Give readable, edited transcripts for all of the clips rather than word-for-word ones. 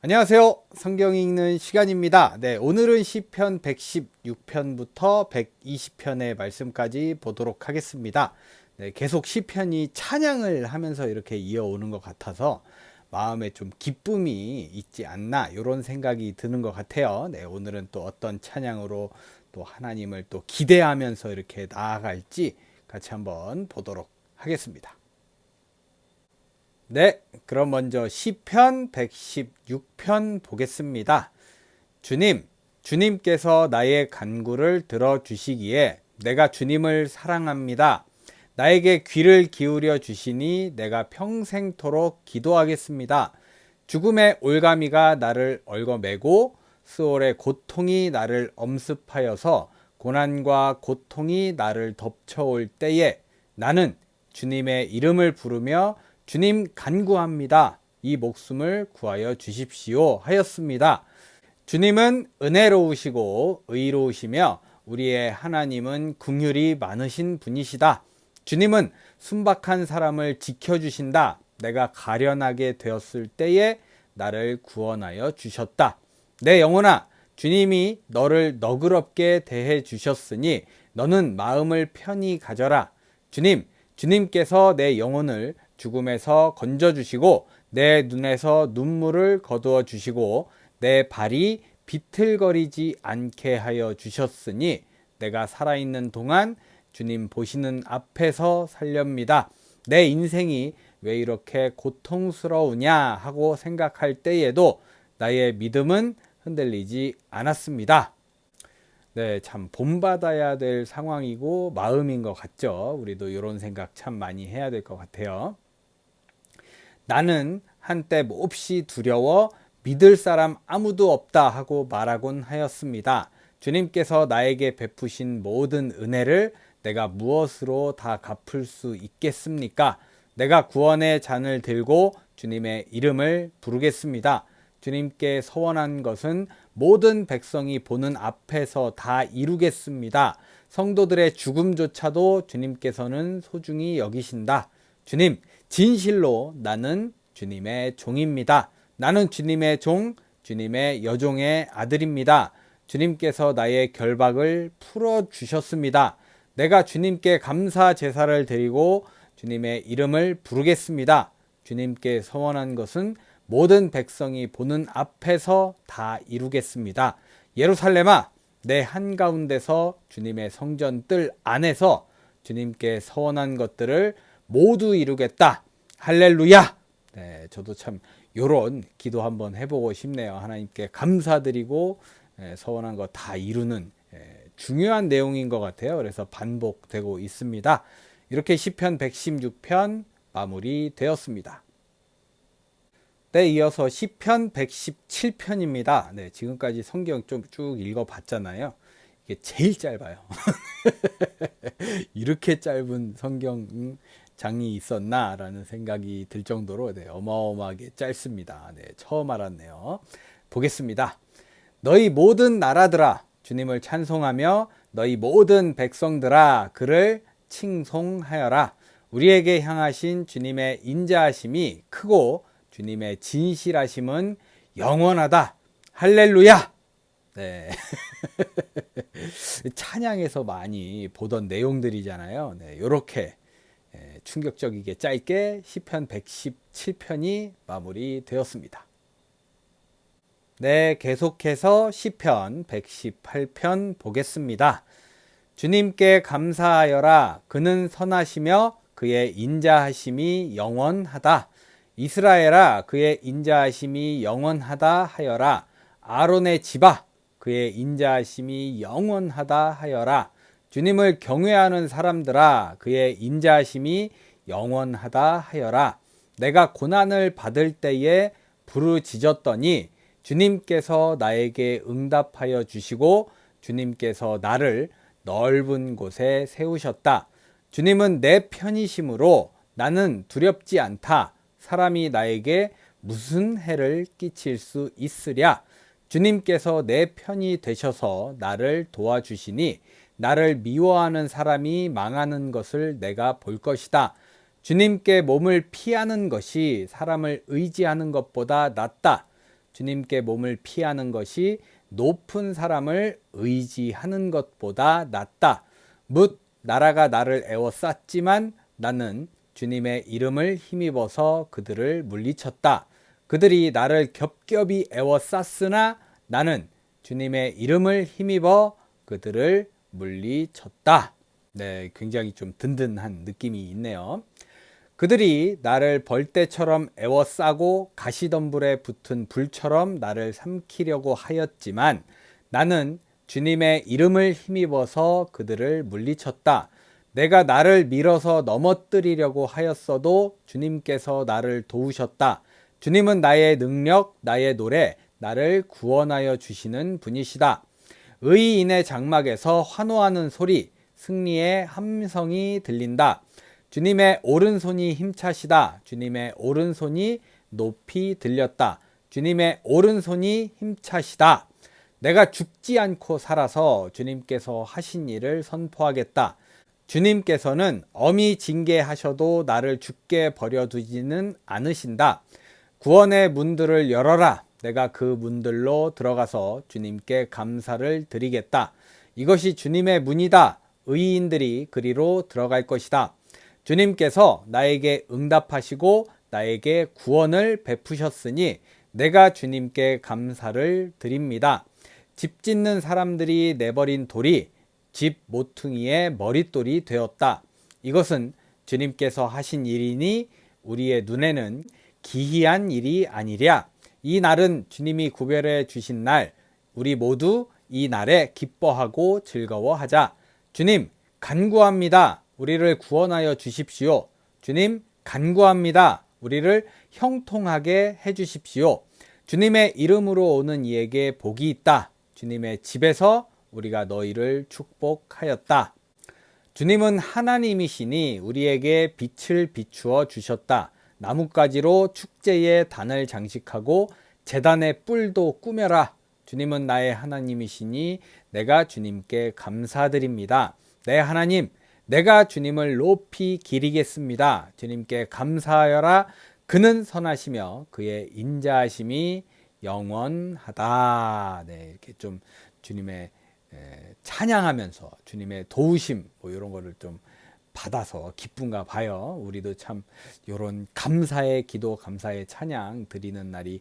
안녕하세요. 성경 읽는 시간입니다. 네, 오늘은 시편 116편부터 120편의 말씀까지 보도록 하겠습니다. 네, 계속 시편이 찬양을 하면서 이렇게 이어오는 것 같아서 마음에 좀 기쁨이 있지 않나 이런 생각이 드는 것 같아요. 네, 오늘은 또 어떤 찬양으로 또 하나님을 또 기대하면서 이렇게 나아갈지 같이 한번 보도록 하겠습니다. 네, 그럼 먼저 시편 116편 보겠습니다. 주님께서 나의 간구를 들어주시기에 내가 주님을 사랑합니다. 나에게 귀를 기울여 주시니 내가 평생토록 기도하겠습니다. 죽음의 올가미가 나를 얽어매고 스올의 고통이 나를 엄습하여서 고난과 고통이 나를 덮쳐올 때에 나는 주님의 이름을 부르며 주님 간구합니다. 이 목숨을 구하여 주십시오 하였습니다. 주님은 은혜로우시고 의로우시며 우리의 하나님은 긍휼이 많으신 분이시다. 주님은 순박한 사람을 지켜주신다. 내가 가련하게 되었을 때에 나를 구원하여 주셨다. 내 영혼아, 주님이 너를 너그럽게 대해 주셨으니 너는 마음을 편히 가져라. 주님께서 내 영혼을 죽음에서 건져주시고 내 눈에서 눈물을 거두어 주시고 내 발이 비틀거리지 않게 하여 주셨으니 내가 살아있는 동안 주님 보시는 앞에서 살렵니다. 내 인생이 왜 이렇게 고통스러우냐 하고 생각할 때에도 나의 믿음은 흔들리지 않았습니다. 네, 참 본받아야 될 상황이고 마음인 것 같죠. 우리도 이런 생각 참 많이 해야 될 것 같아요. 나는 한때 몹시 두려워 믿을 사람 아무도 없다 하고 말하곤 하였습니다. 주님께서 나에게 베푸신 모든 은혜를 내가 무엇으로 다 갚을 수 있겠습니까? 내가 구원의 잔을 들고 주님의 이름을 부르겠습니다. 주님께 서원한 것은 모든 백성이 보는 앞에서 다 이루겠습니다. 성도들의 죽음조차도 주님께서는 소중히 여기신다. 주님, 진실로 나는 주님의 종입니다. 나는 주님의 종, 주님의 여종의 아들입니다. 주님께서 나의 결박을 풀어주셨습니다. 내가 주님께 감사 제사를 드리고 주님의 이름을 부르겠습니다. 주님께 서원한 것은 모든 백성이 보는 앞에서 다 이루겠습니다. 예루살렘아, 내 한가운데서 주님의 성전 뜰 안에서 주님께 서원한 것들을 모두 이루겠다. 할렐루야. 네, 저도 참 요런 기도 한번 해보고 싶네요. 하나님께 감사드리고 서원한 거 다 이루는 중요한 내용인 것 같아요. 그래서 반복되고 있습니다. 이렇게 시편 116편 마무리되었습니다. 네, 이어서 시편 117편입니다. 네, 지금까지 성경 좀 쭉 읽어봤잖아요. 이게 제일 짧아요. 이렇게 짧은 성경 장이 있었나 라는 생각이 들 정도로 어마어마하게 짧습니다. 네, 처음 알았네요. 보겠습니다. 너희 모든 나라들아 주님을 찬송하며 너희 모든 백성들아 그를 칭송하여라. 우리에게 향하신 주님의 인자하심이 크고 주님의 진실하심은 영원하다. 할렐루야. 네. 찬양에서 많이 보던 내용들이잖아요. 네, 이렇게 충격적이게 짧게 시편 117편이 마무리되었습니다. 네, 계속해서 시편 118편 보겠습니다. 주님께 감사하여라. 그는 선하시며 그의 인자하심이 영원하다. 이스라엘아, 그의 인자하심이 영원하다 하여라. 아론의 집아, 그의 인자하심이 영원하다 하여라. 주님을 경외하는 사람들아, 그의 인자하심이 영원하다 하여라. 내가 고난을 받을 때에 부르짖었더니 주님께서 나에게 응답하여 주시고 주님께서 나를 넓은 곳에 세우셨다. 주님은 내 편이심으로 나는 두렵지 않다. 사람이 나에게 무슨 해를 끼칠 수 있으랴. 주님께서 내 편이 되셔서 나를 도와주시니 나를 미워하는 사람이 망하는 것을 내가 볼 것이다. 주님께 몸을 피하는 것이 사람을 의지하는 것보다 낫다. 주님께 몸을 피하는 것이 높은 사람을 의지하는 것보다 낫다. 뭇 나라가 나를 애워쌌지만 나는 주님의 이름을 힘입어서 그들을 물리쳤다. 그들이 나를 겹겹이 애워쌌으나 나는 주님의 이름을 힘입어 그들을 물리쳤다. 네, 굉장히 좀 든든한 느낌이 있네요. 그들이 나를 벌떼처럼 애워싸고 가시덤불에 붙은 불처럼 나를 삼키려고 하였지만 나는 주님의 이름을 힘입어서 그들을 물리쳤다. 내가 나를 밀어서 넘어뜨리려고 하였어도 주님께서 나를 도우셨다. 주님은 나의 능력, 나의 노래, 나를 구원하여 주시는 분이시다. 의인의 장막에서 환호하는 소리, 승리의 함성이 들린다. 주님의 오른손이 힘차시다. 주님의 오른손이 높이 들렸다. 주님의 오른손이 힘차시다. 내가 죽지 않고 살아서 주님께서 하신 일을 선포하겠다. 주님께서는 엄히 징계하셔도 나를 죽게 버려두지는 않으신다. 구원의 문들을 열어라. 내가 그 문들로 들어가서 주님께 감사를 드리겠다. 이것이 주님의 문이다. 의인들이 그리로 들어갈 것이다. 주님께서 나에게 응답하시고 나에게 구원을 베푸셨으니 내가 주님께 감사를 드립니다. 집 짓는 사람들이 내버린 돌이 집 모퉁이의 머릿돌이 되었다. 이것은 주님께서 하신 일이니 우리의 눈에는 기이한 일이 아니랴. 이 날은 주님이 구별해 주신 날, 우리 모두 이 날에 기뻐하고 즐거워하자. 주님, 간구합니다. 우리를 구원하여 주십시오. 주님, 간구합니다. 우리를 형통하게 해 주십시오. 주님의 이름으로 오는 이에게 복이 있다. 주님의 집에서 우리가 너희를 축복하였다. 주님은 하나님이시니 우리에게 빛을 비추어 주셨다. 나뭇가지로 축제의 단을 장식하고 제단의 뿔도 꾸며라. 주님은 나의 하나님이시니 내가 주님께 감사드립니다. 내 하나님, 내가 주님을 높이 기리겠습니다. 주님께 감사하여라. 그는 선하시며 그의 인자하심이 영원하다. 네, 이렇게 좀 주님의 찬양하면서 주님의 도우심 뭐 이런 거를 좀 받아서 기쁜가 봐요. 우리도 참 이런 감사의 기도, 감사의 찬양 드리는 날이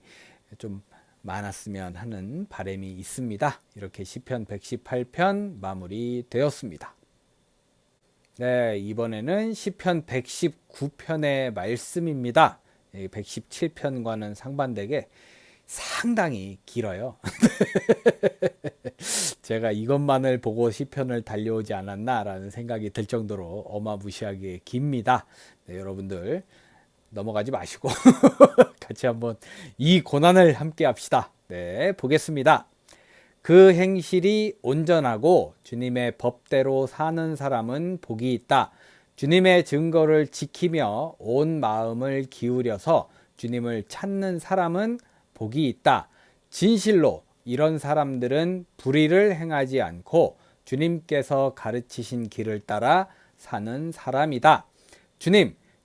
좀 많았으면 하는 바람이 있습니다. 이렇게 시편 118편 마무리되었습니다. 네, 이번에는 시편 119편의 말씀입니다. 117편과는 상반되게 상당히 길어요. 제가 이것만을 보고 시편을 달려오지 않았나라는 생각이 들 정도로 어마무시하게 깁니다. 네, 여러분들 넘어가지 마시고 같이 한번 이 고난을 함께 합시다. 네, 보겠습니다. 그 행실이 온전하고 주님의 법대로 사는 사람은 복이 있다. 주님의 증거를 지키며 온 마음을 기울여서 주님을 찾는 사람은 복이 있다. 진실로 이런 사람들은 불의를 행하지 않고 주님께서 가르치신 길을 따라 사는 사람이다.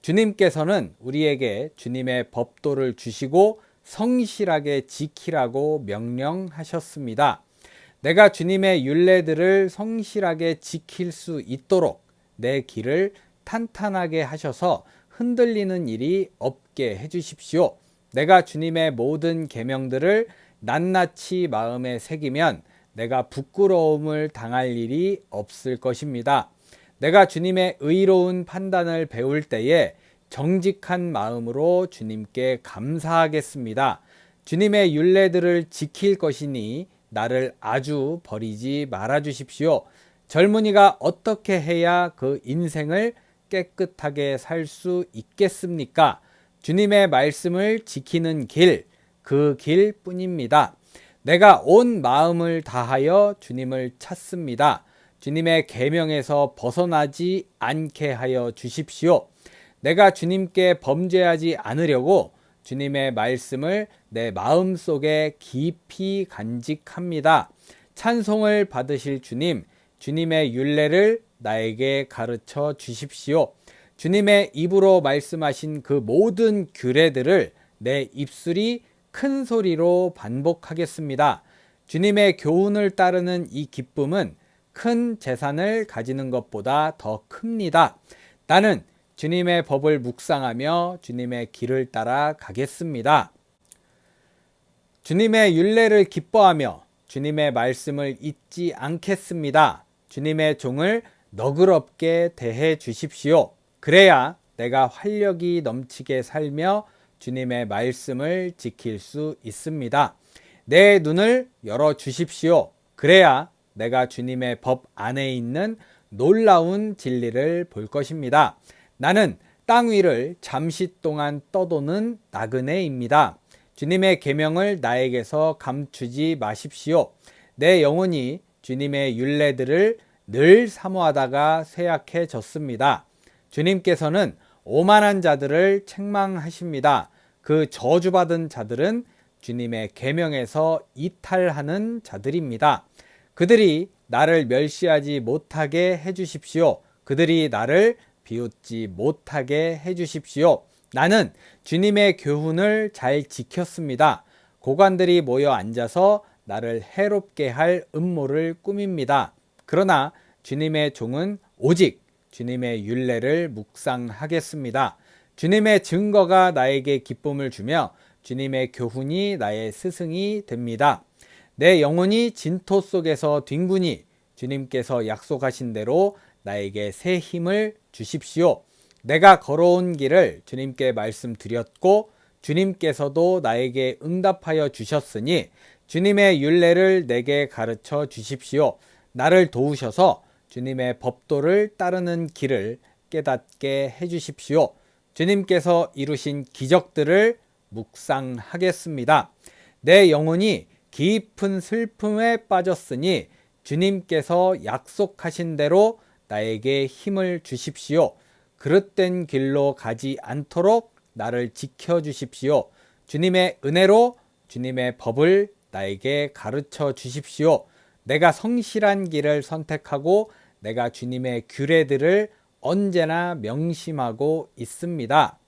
주님께서는 우리에게 주님의 법도를 주시고 성실하게 지키라고 명령하셨습니다. 내가 주님의 율례들을 성실하게 지킬 수 있도록 내 길을 탄탄하게 하셔서 흔들리는 일이 없게 해주십시오. 내가 주님의 모든 계명들을 낱낱이 마음에 새기면 내가 부끄러움을 당할 일이 없을 것입니다. 내가 주님의 의로운 판단을 배울 때에 정직한 마음으로 주님께 감사하겠습니다. 주님의 율례들을 지킬 것이니 나를 아주 버리지 말아 주십시오. 젊은이가 어떻게 해야 그 인생을 깨끗하게 살 수 있겠습니까? 주님의 말씀을 지키는 길, 그 길뿐입니다. 내가 온 마음을 다하여 주님을 찾습니다. 주님의 계명에서 벗어나지 않게 하여 주십시오. 내가 주님께 범죄하지 않으려고 주님의 말씀을 내 마음속에 깊이 간직합니다. 찬송을 받으실 주님, 주님의 율례를 나에게 가르쳐 주십시오. 주님의 입으로 말씀하신 그 모든 규례들을 내 입술이 큰 소리로 반복하겠습니다. 주님의 교훈을 따르는 이 기쁨은 큰 재산을 가지는 것보다 더 큽니다. 나는 주님의 법을 묵상하며 주님의 길을 따라 가겠습니다. 주님의 율례를 기뻐하며 주님의 말씀을 잊지 않겠습니다. 주님의 종을 너그럽게 대해 주십시오. 그래야 내가 활력이 넘치게 살며 주님의 말씀을 지킬 수 있습니다. 내 눈을 열어 주십시오. 그래야 내가 주님의 법 안에 있는 놀라운 진리를 볼 것입니다. 나는 땅 위를 잠시 동안 떠도는 나그네입니다. 주님의 계명을 나에게서 감추지 마십시오. 내 영혼이 주님의 율례들을 늘 사모하다가 쇠약해졌습니다. 주님께서는 오만한 자들을 책망하십니다. 그 저주받은 자들은 주님의 계명에서 이탈하는 자들입니다. 그들이 나를 멸시하지 못하게 해주십시오. 그들이 나를 비웃지 못하게 해주십시오. 나는 주님의 교훈을 잘 지켰습니다. 고관들이 모여 앉아서 나를 해롭게 할 음모를 꾸밉니다. 그러나 주님의 종은 오직 주님의 율례를 묵상하겠습니다. 주님의 증거가 나에게 기쁨을 주며 주님의 교훈이 나의 스승이 됩니다. 내 영혼이 진토 속에서 뒹구니 주님께서 약속하신 대로 나에게 새 힘을 주십시오. 내가 걸어온 길을 주님께 말씀드렸고 주님께서도 나에게 응답하여 주셨으니 주님의 율례를 내게 가르쳐 주십시오. 나를 도우셔서 주님의 법도를 따르는 길을 깨닫게 해주십시오. 주님께서 이루신 기적들을 묵상하겠습니다. 내 영혼이 깊은 슬픔에 빠졌으니 주님께서 약속하신 대로 나에게 힘을 주십시오. 그릇된 길로 가지 않도록 나를 지켜주십시오. 주님의 은혜로 주님의 법을 나에게 가르쳐 주십시오. 내가 성실한 길을 선택하고 내가 주님의 규례들을 언제나 명심하고 있습니다.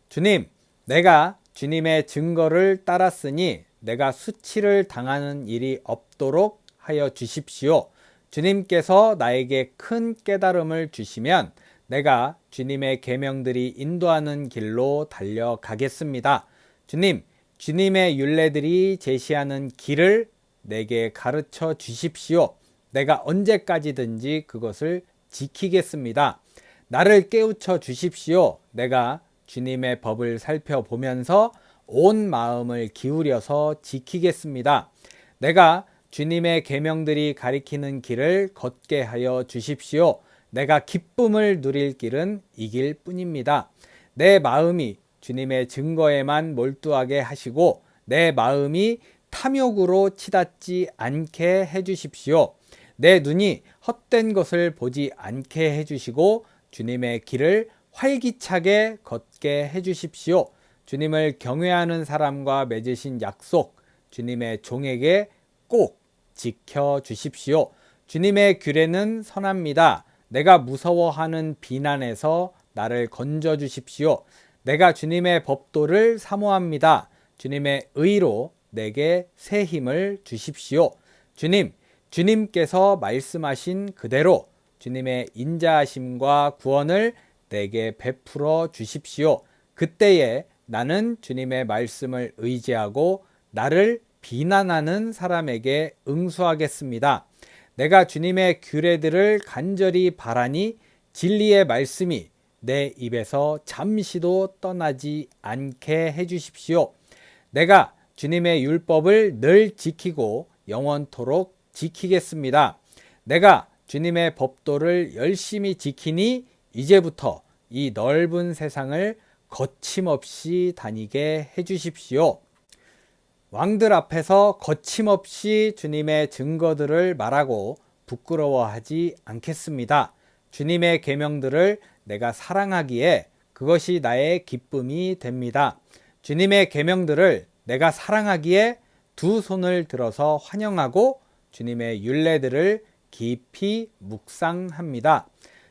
주님, 내가 주님의 증거를 따랐으니 내가 수치를 당하는 일이 없도록 하여 주십시오. 주님께서 나에게 큰 깨달음을 주시면 내가 주님의 계명들이 인도하는 길로 달려가겠습니다. 주님, 주님의 율례들이 제시하는 길을 내게 가르쳐 주십시오. 내가 언제까지든지 그것을 지키겠습니다. 나를 깨우쳐 주십시오. 내가 주님의 법을 살펴보면서 온 마음을 기울여서 지키겠습니다. 내가 주님의 계명들이 가리키는 길을 걷게 하여 주십시오. 내가 기쁨을 누릴 길은 이 길뿐입니다. 내 마음이 주님의 증거에만 몰두하게 하시고 내 마음이 탐욕으로 치닫지 않게 해주십시오. 내 눈이 헛된 것을 보지 않게 해주시고 주님의 길을 활기차게 걷게 해주십시오. 주님을 경외하는 사람과 맺으신 약속, 주님의 종에게 꼭 지켜주십시오. 주님의 규례는 선합니다. 내가 무서워하는 비난에서 나를 건져주십시오. 내가 주님의 법도를 사모합니다. 주님의 의로 내게 새 힘을 주십시오. 주님, 주님께서 말씀하신 그대로 주님의 인자하심과 구원을 내게 베풀어 주십시오. 그때에 나는 주님의 말씀을 의지하고 나를 비난하는 사람에게 응수하겠습니다. 내가 주님의 규례들을 간절히 바라니 진리의 말씀이 내 입에서 잠시도 떠나지 않게 해주십시오. 내가 주님의 율법을 늘 지키고 영원토록 지키겠습니다. 내가 주님의 법도를 열심히 지키니 이제부터 이 넓은 세상을 거침없이 다니게 해주십시오. 왕들 앞에서 거침없이 주님의 증거들을 말하고 부끄러워하지 않겠습니다. 주님의 계명들을 내가 사랑하기에 그것이 나의 기쁨이 됩니다. 주님의 계명들을 내가 사랑하기에 두 손을 들어서 환영하고 주님의 율례들을 깊이 묵상합니다.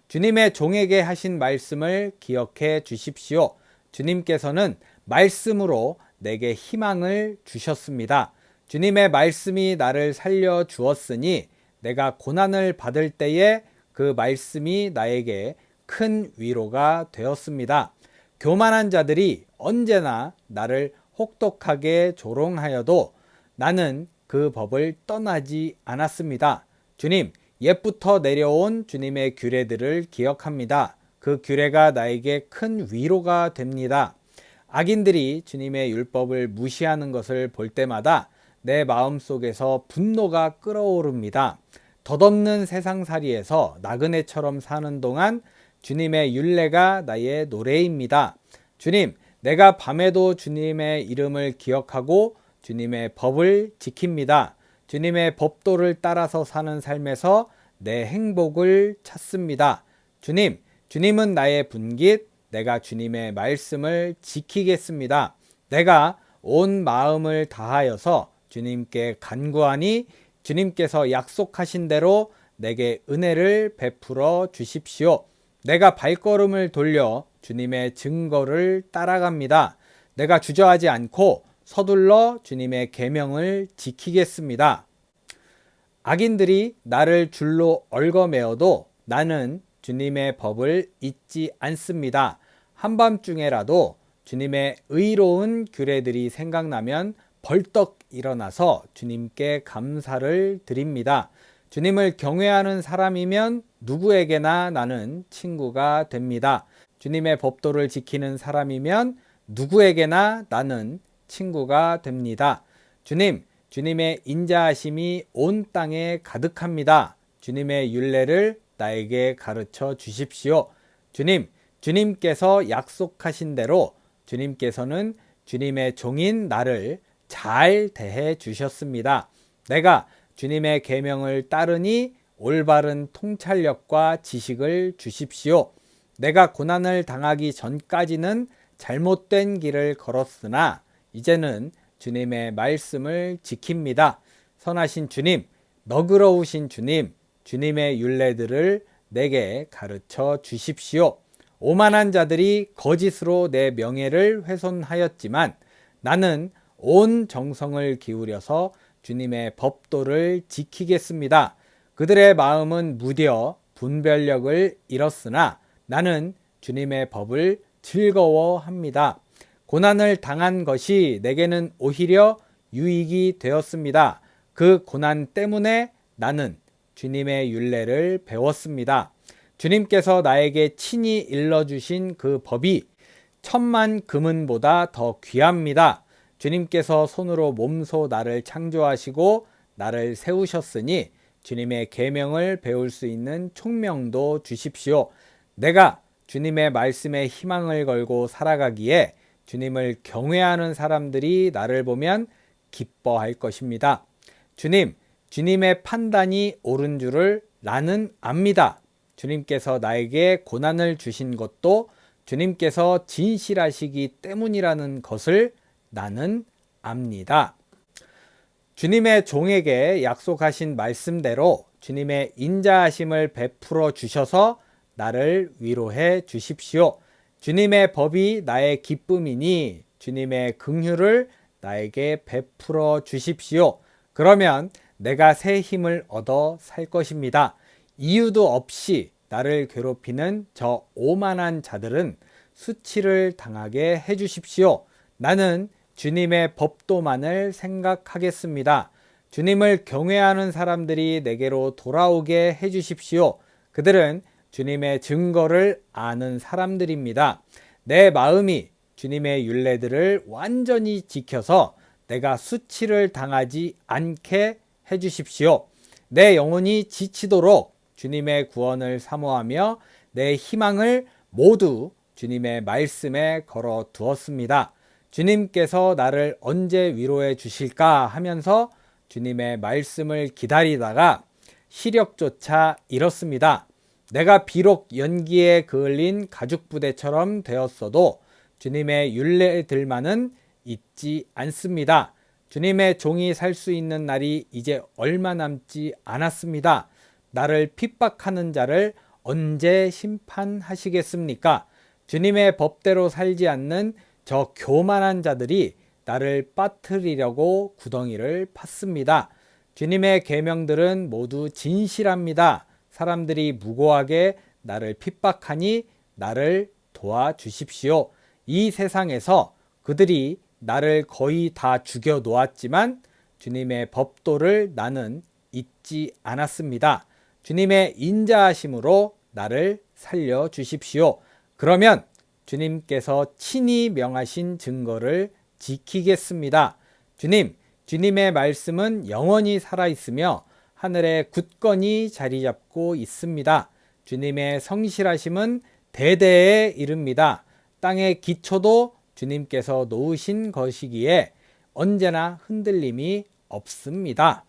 주님의 종에게 하신 말씀을 기억해 주십시오. 주님께서는 말씀으로 내게 희망을 주셨습니다. 주님의 말씀이 나를 살려 주었으니 내가 고난을 받을 때에 그 말씀이 나에게 큰 위로가 되었습니다. 교만한 자들이 언제나 나를 혹독하게 조롱하여도 나는 그 법을 떠나지 않았습니다. 주님, 옛부터 내려온 주님의 규례들을 기억합니다. 그 규례가 나에게 큰 위로가 됩니다. 악인들이 주님의 율법을 무시하는 것을 볼 때마다 내 마음속에서 분노가 끓어오릅니다. 덧없는 세상살이에서 나그네처럼 사는 동안 주님의 율례가 나의 노래입니다. 주님, 내가 밤에도 주님의 이름을 기억하고 주님의 법을 지킵니다. 주님의 법도를 따라서 사는 삶에서 내 행복을 찾습니다. 주님, 주님은 나의 분깃, 내가 주님의 말씀을 지키겠습니다. 내가 온 마음을 다하여서 주님께 간구하니 주님께서 약속하신 대로 내게 은혜를 베풀어 주십시오. 내가 발걸음을 돌려 주님의 증거를 따라갑니다. 내가 주저하지 않고 서둘러 주님의 계명을 지키겠습니다. 악인들이 나를 줄로 얽어매어도 나는 주님의 법을 잊지 않습니다. 한밤중에라도 주님의 의로운 규례들이 생각나면 벌떡 일어나서 주님께 감사를 드립니다. 주님을 경외하는 사람이면 누구에게나 나는 친구가 됩니다. 주님의 법도를 지키는 사람이면 누구에게나 나는 친구가 됩니다. 주님, 주님의 인자하심이 온 땅에 가득합니다. 주님의 율례를 나에게 가르쳐 주십시오. 주님, 주님께서 약속하신 대로 주님께서는 주님의 종인 나를 잘 대해 주셨습니다. 내가 주님의 계명을 따르니 올바른 통찰력과 지식을 주십시오. 내가 고난을 당하기 전까지는 잘못된 길을 걸었으나 이제는 주님의 말씀을 지킵니다. 선하신 주님, 너그러우신 주님, 주님의 율례들을 내게 가르쳐 주십시오. 오만한 자들이 거짓으로 내 명예를 훼손하였지만 나는 온 정성을 기울여서 주님의 법도를 지키겠습니다. 그들의 마음은 무뎌 분별력을 잃었으나 나는 주님의 법을 즐거워합니다. 고난을 당한 것이 내게는 오히려 유익이 되었습니다. 그 고난 때문에 나는 주님의 율례를 배웠습니다. 주님께서 나에게 친히 일러주신 그 법이 10,000,000 금은보다 더 귀합니다. 주님께서 손으로 몸소 나를 창조하시고 나를 세우셨으니 주님의 계명을 배울 수 있는 총명도 주십시오. 내가 주님의 말씀에 희망을 걸고 살아가기에 주님을 경외하는 사람들이 나를 보면 기뻐할 것입니다. 주님, 주님의 판단이 옳은 줄을 나는 압니다. 주님께서 나에게 고난을 주신 것도 주님께서 진실하시기 때문이라는 것을 나는 압니다. 주님의 종에게 약속하신 말씀대로 주님의 인자하심을 베풀어 주셔서 나를 위로해 주십시오. 주님의 법이 나의 기쁨이니 주님의 긍휼을 나에게 베풀어 주십시오. 그러면 내가 새 힘을 얻어 살 것입니다. 이유도 없이 나를 괴롭히는 저 오만한 자들은 수치를 당하게 해 주십시오. 나는 주님의 법도만을 생각하겠습니다. 주님을 경외하는 사람들이 내게로 돌아오게 해 주십시오. 그들은 주님의 증거를 아는 사람들입니다. 내 마음이 주님의 율례들을 완전히 지켜서 내가 수치를 당하지 않게 해 주십시오. 내 영혼이 지치도록 주님의 구원을 사모하며 내 희망을 모두 주님의 말씀에 걸어 두었습니다. 주님께서 나를 언제 위로해 주실까 하면서 주님의 말씀을 기다리다가 시력조차 잃었습니다. 내가 비록 연기에 그을린 가죽부대처럼 되었어도 주님의 율례들만은 잊지 않습니다. 주님의 종이 살 수 있는 날이 이제 얼마 남지 않았습니다. 나를 핍박하는 자를 언제 심판하시겠습니까? 주님의 법대로 살지 않는 저 교만한 자들이 나를 빠뜨리려고 구덩이를 팠습니다. 주님의 계명들은 모두 진실합니다. 사람들이 무고하게 나를 핍박하니 나를 도와주십시오. 이 세상에서 그들이 나를 거의 다 죽여 놓았지만 주님의 법도를 나는 잊지 않았습니다. 주님의 인자하심으로 나를 살려 주십시오. 그러면 주님께서 친히 명하신 증거를 지키겠습니다. 주님의 말씀은 영원히 살아있으며 하늘에 굳건히 자리 잡고 있습니다. 주님의 성실하심은 대대에 이릅니다. 땅의 기초도 주님께서 놓으신 것이기에 언제나 흔들림이 없습니다.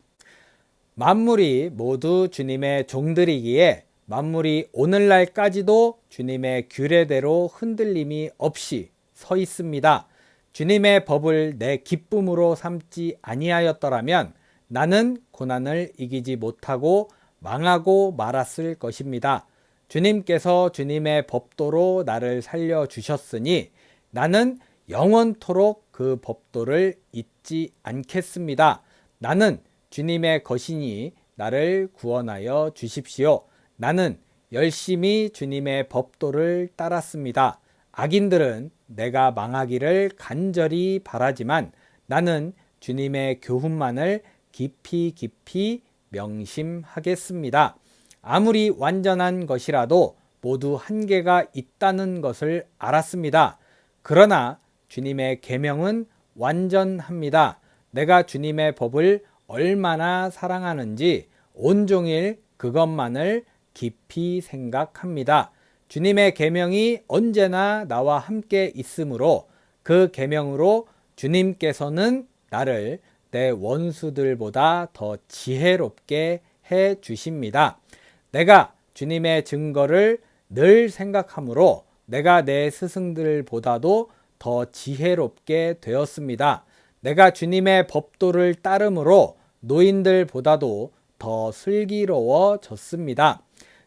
만물이 모두 주님의 종들이기에 만물이 오늘날까지도 주님의 규례대로 흔들림이 없이 서 있습니다. 주님의 법을 내 기쁨으로 삼지 아니하였더라면 나는 고난을 이기지 못하고 망하고 말았을 것입니다. 주님께서 주님의 법도로 나를 살려주셨으니 나는 영원토록 그 법도를 잊지 않겠습니다. 나는 주님의 것이니 나를 구원하여 주십시오. 나는 열심히 주님의 법도를 따랐습니다. 악인들은 내가 망하기를 간절히 바라지만 나는 주님의 교훈만을 깊이 명심하겠습니다. 아무리 완전한 것이라도 모두 한계가 있다는 것을 알았습니다. 그러나 주님의 계명은 완전합니다. 내가 주님의 법을 얼마나 사랑하는지 온종일 그것만을 깊이 생각합니다. 주님의 계명이 언제나 나와 함께 있으므로 그 계명으로 주님께서는 나를 내 원수들보다 더 지혜롭게 해 주십니다. 내가 주님의 증거를 늘 생각하므로 내가 내 스승들보다도 더 지혜롭게 되었습니다. 내가 주님의 법도를 따름으로 노인들보다도 더 슬기로워졌습니다.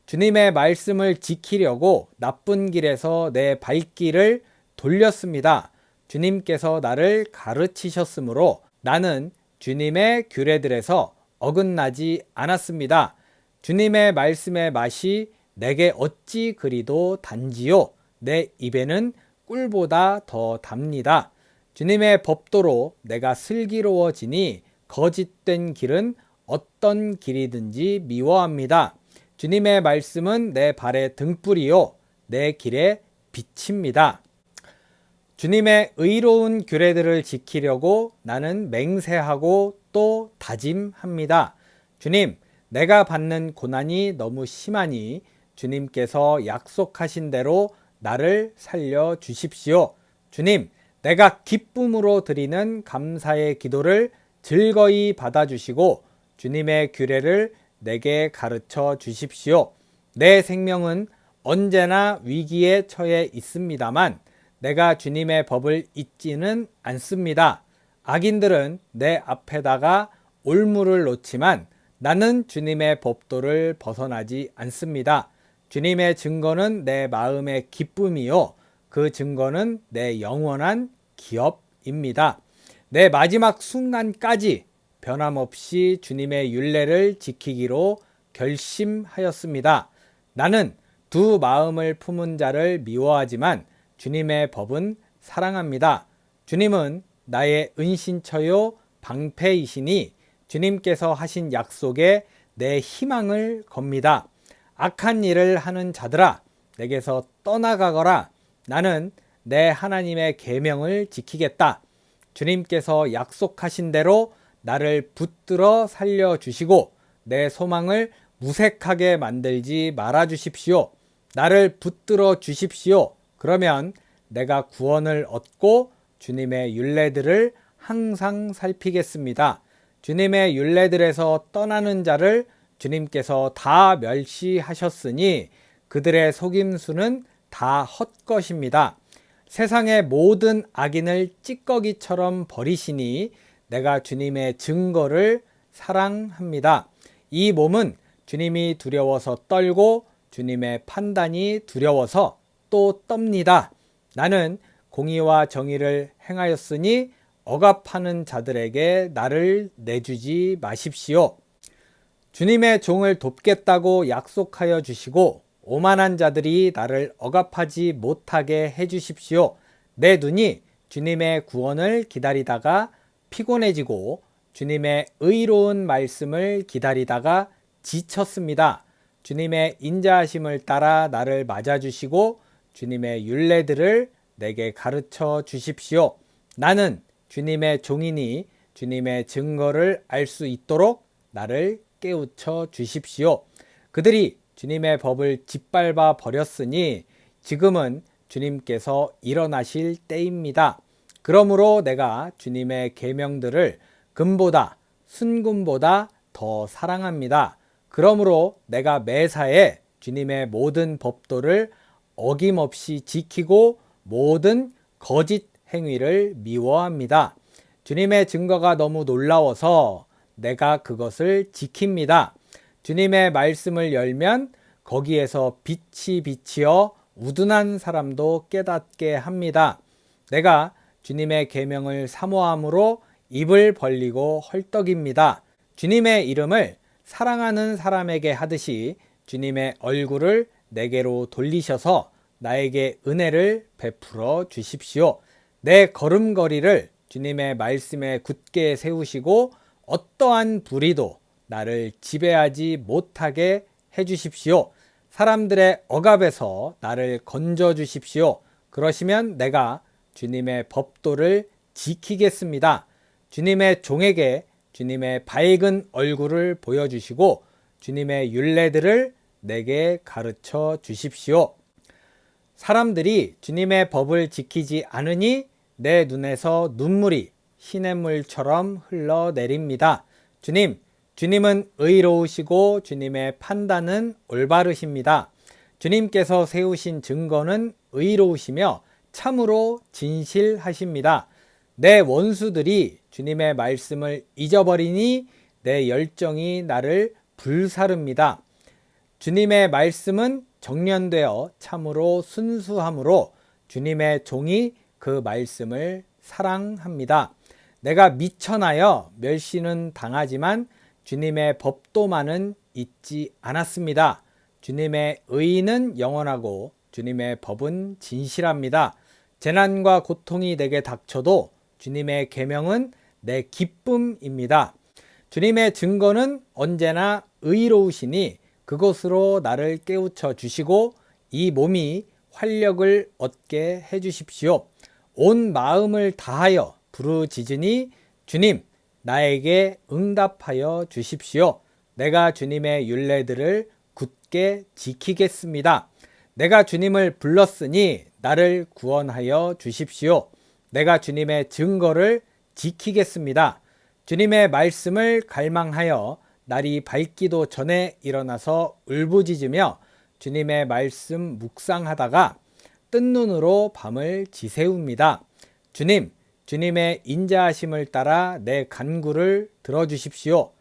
주님의 말씀을 지키려고 나쁜 길에서 내 발길을 돌렸습니다. 주님께서 나를 가르치셨으므로 나는 주님의 규례들에서 어긋나지 않았습니다. 주님의 말씀의 맛이 내게 어찌 그리도 단지요. 내 입에는 꿀보다 더 답니다. 주님의 법도로 내가 슬기로워지니 거짓된 길은 어떤 길이든지 미워합니다. 주님의 말씀은 내 발의 등불이요 내 길의 빛입니다. 주님의 의로운 규례들을 지키려고 나는 맹세하고 또 다짐합니다. 주님, 내가 받는 고난이 너무 심하니 주님께서 약속하신 대로 나를 살려 주십시오. 주님, 내가 기쁨으로 드리는 감사의 기도를 즐거이 받아주시고 주님의 규례를 내게 가르쳐 주십시오. 내 생명은 언제나 위기에 처해 있습니다만 내가 주님의 법을 잊지는 않습니다. 악인들은 내 앞에다가 올무를 놓지만 나는 주님의 법도를 벗어나지 않습니다. 주님의 증거는 내 마음의 기쁨이요 그 증거는 내 영원한 기업입니다. 내 마지막 순간까지 변함없이 주님의 율례를 지키기로 결심하였습니다. 나는 두 마음을 품은 자를 미워하지만 주님의 법은 사랑합니다. 주님은 나의 은신처요 방패이시니 주님께서 하신 약속에 내 희망을 겁니다. 악한 일을 하는 자들아 내게서 떠나가거라. 나는 내 하나님의 계명을 지키겠다. 주님께서 약속하신 대로 나를 붙들어 살려주시고 내 소망을 무색하게 만들지 말아주십시오. 나를 붙들어 주십시오. 그러면 내가 구원을 얻고 주님의 율례들을 항상 살피겠습니다. 주님의 율례들에서 떠나는 자를 주님께서 다 멸시하셨으니 그들의 속임수는 다 헛것입니다. 세상의 모든 악인을 찌꺼기처럼 버리시니 내가 주님의 증거를 사랑합니다. 이 몸은 주님이 두려워서 떨고 주님의 판단이 두려워서 또 떱니다. 나는 공의와 정의를 행하였으니 억압하는 자들에게 나를 내주지 마십시오. 주님의 종을 돕겠다고 약속하여 주시고 오만한 자들이 나를 억압하지 못하게 해주십시오. 내 눈이 주님의 구원을 기다리다가 피곤해지고 주님의 의로운 말씀을 기다리다가 지쳤습니다. 주님의 인자하심을 따라 나를 맞아주시고 주님의 율례들을 내게 가르쳐 주십시오. 나는 주님의 종이니 주님의 증거를 알 수 있도록 나를 깨우쳐 주십시오. 그들이 주님의 법을 짓밟아 버렸으니 지금은 주님께서 일어나실 때입니다. 그러므로 내가 주님의 계명들을 금보다 순금보다 더 사랑합니다. 그러므로 내가 매사에 주님의 모든 법도를 어김없이 지키고 모든 거짓 행위를 미워합니다. 주님의 증거가 너무 놀라워서 내가 그것을 지킵니다. 주님의 말씀을 열면 거기에서 빛이 비치어 우둔한 사람도 깨닫게 합니다. 내가 주님의 계명을 사모함으로 입을 벌리고 헐떡입니다. 주님의 이름을 사랑하는 사람에게 하듯이 주님의 얼굴을 내게로 돌리셔서 나에게 은혜를 베풀어 주십시오. 내 걸음걸이를 주님의 말씀에 굳게 세우시고 어떠한 불의도 나를 지배하지 못하게 해주십시오. 사람들의 억압에서 나를 건져 주십시오. 그러시면 내가 주님의 법도를 지키겠습니다. 주님의 종에게 주님의 밝은 얼굴을 보여주시고 주님의 율례들을 내게 가르쳐 주십시오. 사람들이 주님의 법을 지키지 않으니 내 눈에서 눈물이 시냇물처럼 흘러내립니다. 주님은 의로우시고 주님의 판단은 올바르십니다. 주님께서 세우신 증거는 의로우시며 참으로 진실하십니다. 내 원수들이 주님의 말씀을 잊어버리니 내 열정이 나를 불사릅니다. 주님의 말씀은 정련되어 참으로 순수함으로 주님의 종이 그 말씀을 사랑합니다. 내가 미천하여 멸시는 당하지만 주님의 법도만은 잊지 않았습니다. 주님의 의는 영원하고 주님의 법은 진실합니다. 재난과 고통이 내게 닥쳐도 주님의 계명은 내 기쁨입니다. 주님의 증거는 언제나 의로우시니 그것으로 나를 깨우쳐 주시고 이 몸이 활력을 얻게 해주십시오. 온 마음을 다하여 부르짖으니 주님 나에게 응답하여 주십시오. 내가 주님의 율례들을 굳게 지키겠습니다. 내가 주님을 불렀으니 나를 구원하여 주십시오. 내가 주님의 증거를 지키겠습니다. 주님의 말씀을 갈망하여 날이 밝기도 전에 일어나서 울부짖으며 주님의 말씀 묵상하다가 뜬 눈으로 밤을 지새웁니다. 주님의 인자하심을 따라 내 간구를 들어주십시오.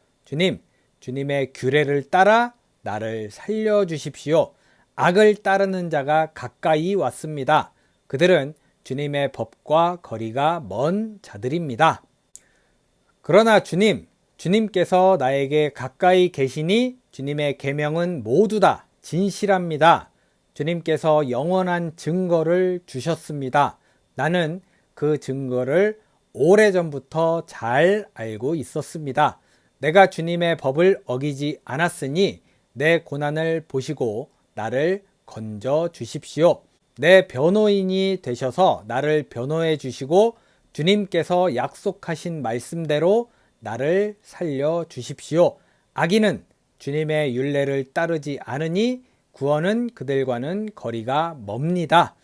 주님의 규례를 따라 나를 살려주십시오. 악을 따르는 자가 가까이 왔습니다. 그들은 주님의 법과 거리가 먼 자들입니다. 그러나 주님께서 나에게 가까이 계시니 주님의 계명은 모두 다 진실합니다. 주님께서 영원한 증거를 주셨습니다. 나는 그 증거를 오래전부터 잘 알고 있었습니다. 내가 주님의 법을 어기지 않았으니 내 고난을 보시고 나를 건져 주십시오. 내 변호인이 되셔서 나를 변호해 주시고 주님께서 약속하신 말씀대로 나를 살려 주십시오. 악인은 주님의 율례를 따르지 않으니 구원은 그들과는 거리가 멉니다.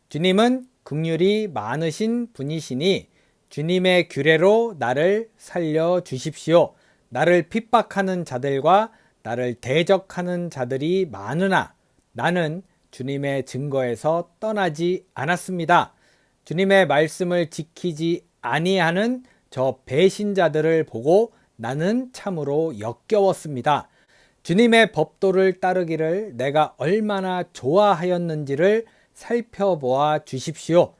주님은 긍휼이 많으신 분이시니 주님의 규례로 나를 살려 주십시오. 나를 핍박하는 자들과 나를 대적하는 자들이 많으나 나는 주님의 증거에서 떠나지 않았습니다. 주님의 말씀을 지키지 아니하는 저 배신자들을 보고 나는 참으로 역겨웠습니다. 주님의 법도를 따르기를 내가 얼마나 좋아하였는지를 살펴보아 주십시오.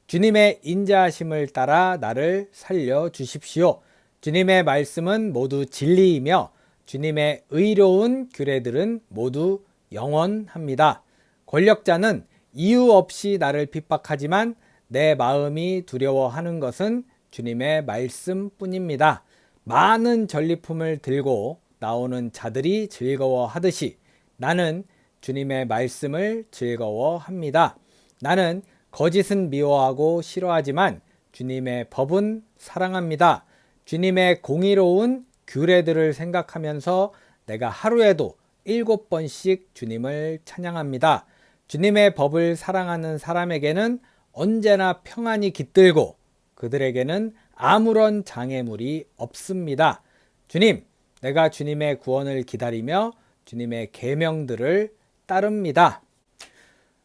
주님의 인자하심을 따라 나를 살려 주십시오. 주님의 말씀은 모두 진리이며 주님의 의로운 규례들은 모두 영원합니다. 권력자는 이유 없이 나를 핍박하지만 내 마음이 두려워하는 것은 주님의 말씀뿐입니다. 많은 전리품을 들고 나오는 자들이 즐거워하듯이 나는 주님의 말씀을 즐거워합니다. 나는 거짓은 미워하고 싫어하지만 주님의 법은 사랑합니다. 주님의 공의로운 규례들을 생각하면서 내가 하루에도 7번씩 주님을 찬양합니다. 주님의 법을 사랑하는 사람에게는 언제나 평안이 깃들고 그들에게는 아무런 장애물이 없습니다. 주님, 내가 주님의 구원을 기다리며 주님의 계명들을 따릅니다.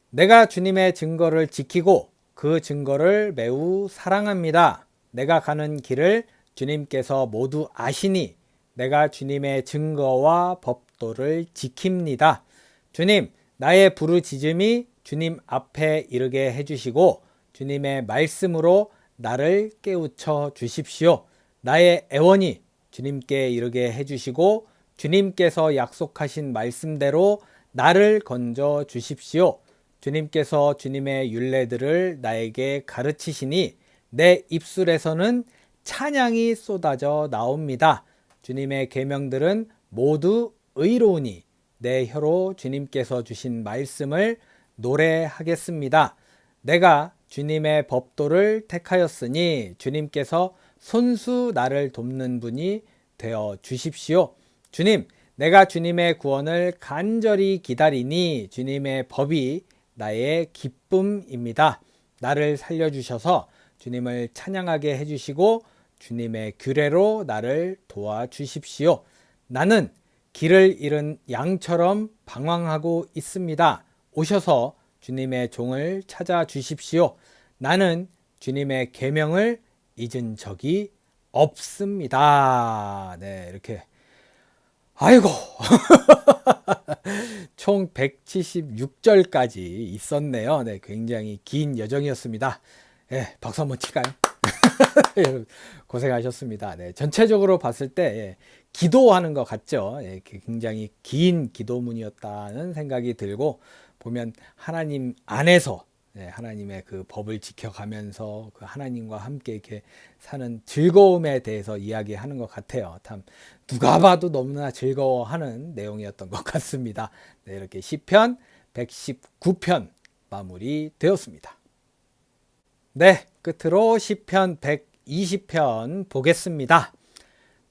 내가 주님의 증거를 지키고 그 증거를 매우 사랑합니다. 내가 가는 길을 주님께서 모두 아시니 내가 주님의 증거와 법도를 지킵니다. 주님, 나의 부르짖음이 주님 앞에 이르게 해주시고 주님의 말씀으로 나를 깨우쳐 주십시오. 나의 애원이 주님께 이르게 해주시고 주님께서 약속하신 말씀대로 나를 건져 주십시오. 주님께서 주님의 율례들을 나에게 가르치시니 내 입술에서는 찬양이 쏟아져 나옵니다. 주님의 계명들은 모두 의로우니 내 혀로 주님께서 주신 말씀을 노래하겠습니다. 내가 주님의 법도를 택하였으니 주님께서 손수 나를 돕는 분이 되어 주십시오. 주님, 내가 주님의 구원을 간절히 기다리니 주님의 법이 나의 기쁨입니다. 나를 살려주셔서 주님을 찬양하게 해주시고 주님의 규례로 나를 도와주십시오. 나는 길을 잃은 양처럼 방황하고 있습니다. 오셔서 주님의 종을 찾아주십시오. 나는 주님의 계명을 잊은 적이 없습니다. 네, 이렇게. 아이고. 총 176절까지 있었네요. 네, 굉장히 긴 여정이었습니다. 네, 박수 한번 칠까요? 고생하셨습니다. 네, 전체적으로 봤을 때 기도하는 것 같죠. 굉장히 긴 기도문이었다는 생각이 들고 보면 하나님 안에서 하나님의 그 법을 지켜가면서 그 하나님과 함께 이렇게 사는 즐거움에 대해서 이야기하는 것 같아요. 참 누가 봐도 너무나 즐거워하는 내용이었던 것 같습니다. 네, 이렇게 시편 119편 마무리되었습니다. 네, 끝으로 시편 120편 보겠습니다.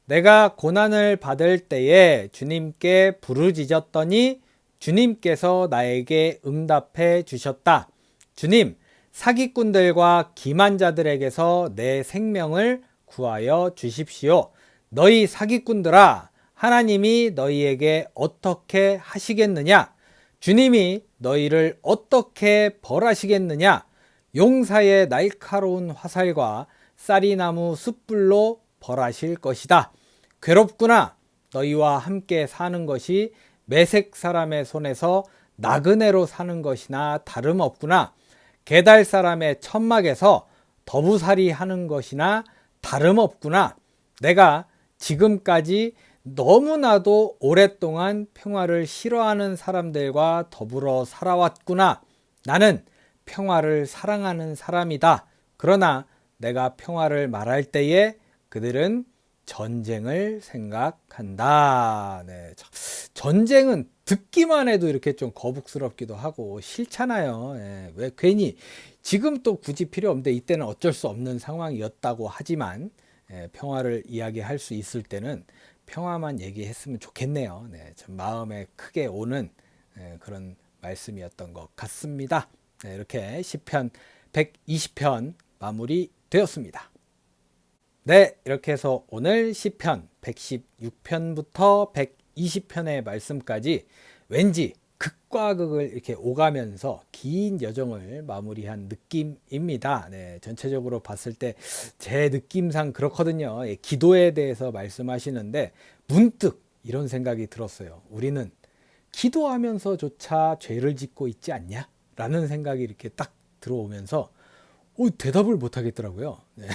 내가 고난을 받을 때에 주님께 부르짖었더니 주님께서 나에게 응답해 주셨다. 주님, 사기꾼들과 기만자들에게서 내 생명을 구하여 주십시오. 너희 사기꾼들아, 하나님이 너희에게 어떻게 하시겠느냐? 주님이 너희를 어떻게 벌하시겠느냐? 용사의 날카로운 화살과 쌀이나무 숯불로 벌하실 것이다. 괴롭구나. 너희와 함께 사는 것이 메색 사람의 손에서 나그네로 사는 것이나 다름없구나. 게달 사람의 천막에서 더부살이 하는 것이나 다름없구나. 내가 지금까지 너무나도 오랫동안 평화를 싫어하는 사람들과 더불어 살아왔구나. 나는 평화를 사랑하는 사람이다. 그러나 내가 평화를 말할 때에 그들은 전쟁을 생각한다. 네, 전쟁은 듣기만 해도 이렇게 좀 거북스럽기도 하고 싫잖아요. 왜 괜히 지금 또 굳이 필요 없는데 이때는 어쩔 수 없는 상황이었다고 하지만 평화를 이야기할 수 있을 때는 평화만 얘기했으면 좋겠네요. 네, 좀 마음에 크게 오는 그런 말씀이었던 것 같습니다. 네, 이렇게 시편 120편 마무리되었습니다. 네, 이렇게 해서 오늘 시편 116편부터 120편의 말씀까지 왠지 극과 극을 이렇게 오가면서 긴 여정을 마무리한 느낌입니다. 네, 전체적으로 봤을 때 제 느낌상 그렇거든요. 기도에 대해서 말씀하시는데 문득 이런 생각이 들었어요. 우리는 기도하면서조차 죄를 짓고 있지 않냐? 라는 생각이 이렇게 딱 들어오면서 대답을 못 하겠더라고요. 네.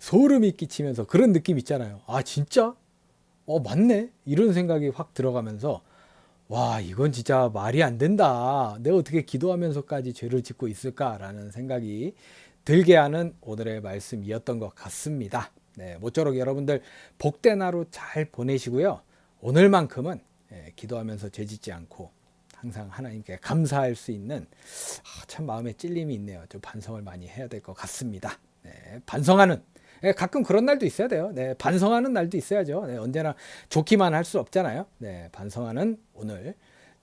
소름이 끼치면서 그런 느낌 있잖아요. 아, 진짜? 맞네? 이런 생각이 확 들어가면서 와, 이건 진짜 말이 안 된다. 내가 어떻게 기도하면서까지 죄를 짓고 있을까라는 생각이 들게 하는 오늘의 말씀이었던 것 같습니다. 네, 모쪼록 여러분들 복된 하루 잘 보내시고요. 오늘만큼은 기도하면서 죄 짓지 않고 항상 하나님께 감사할 수 있는 참 마음에 찔림이 있네요. 좀 반성을 많이 해야 될 것 같습니다. 네, 반성하는 가끔 그런 날도 있어야 돼요. 네, 반성하는 날도 있어야죠. 네, 언제나 좋기만 할 수 없잖아요. 네, 반성하는 오늘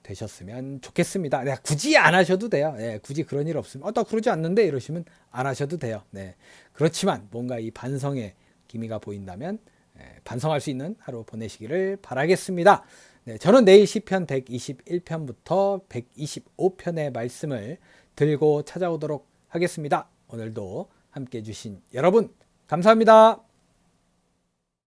되셨으면 좋겠습니다. 네, 굳이 안 하셔도 돼요. 네, 굳이 그런 일 없으면 나 그러지 않는데 이러시면 안 하셔도 돼요. 네, 그렇지만 뭔가 이 반성의 기미가 보인다면 반성할 수 있는 하루 보내시기를 바라겠습니다. 네, 저는 내일 시편 121편부터 125편의 말씀을 들고 찾아오도록 하겠습니다. 오늘도 함께 해주신 여러분 감사합니다.